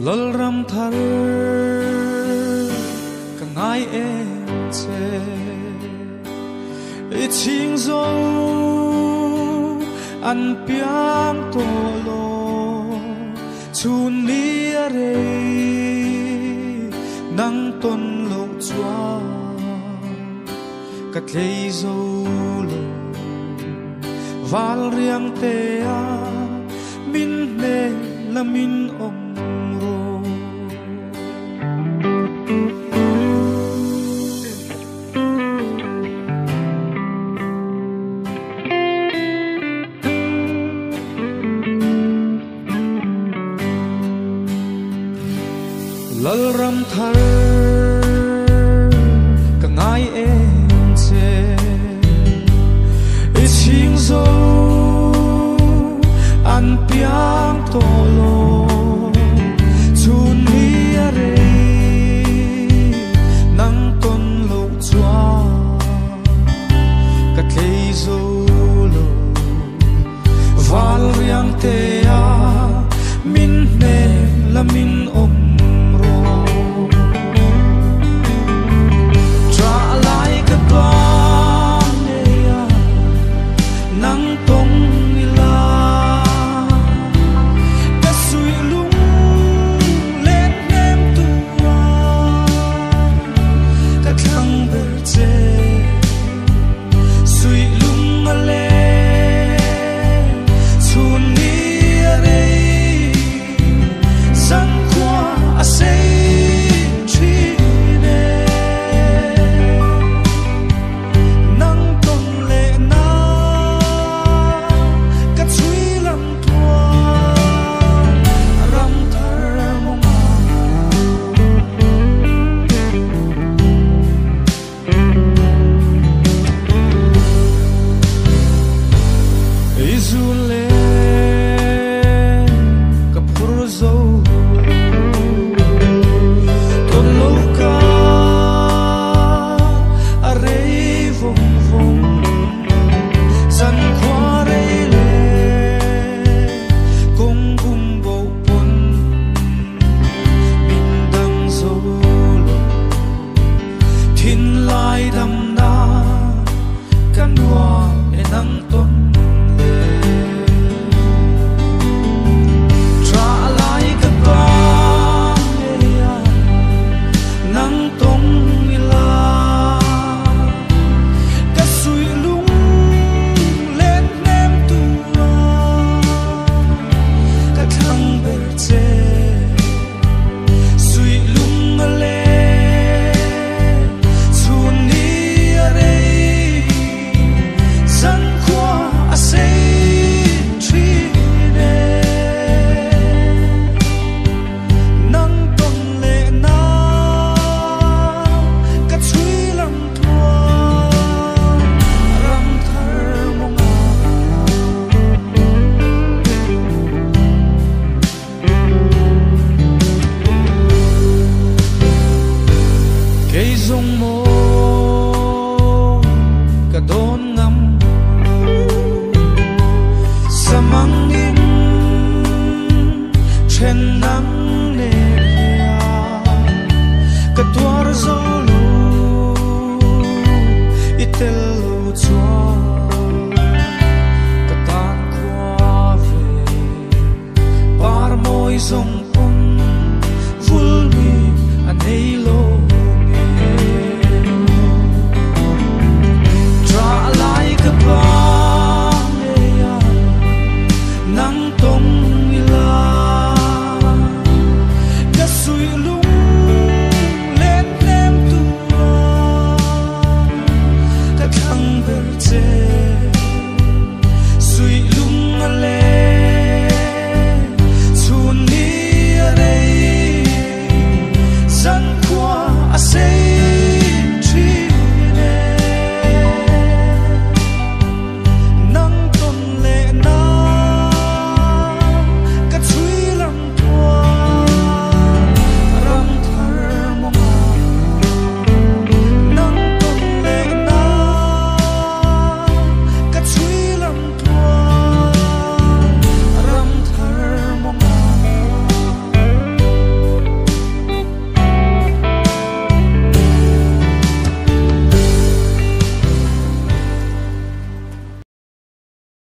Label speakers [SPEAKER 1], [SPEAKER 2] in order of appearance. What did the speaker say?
[SPEAKER 1] lol ram thar ka ngai e che I ching zo an piang to lo chun ni are nang ton lo chua ka thei zo lo val riang te a min ne la min om ro lal ram thar ka ngai e che I ching zo an piang to lo chun ni are nang ton lo chua ka thei zo lo val riang te a min ne la min om Con lo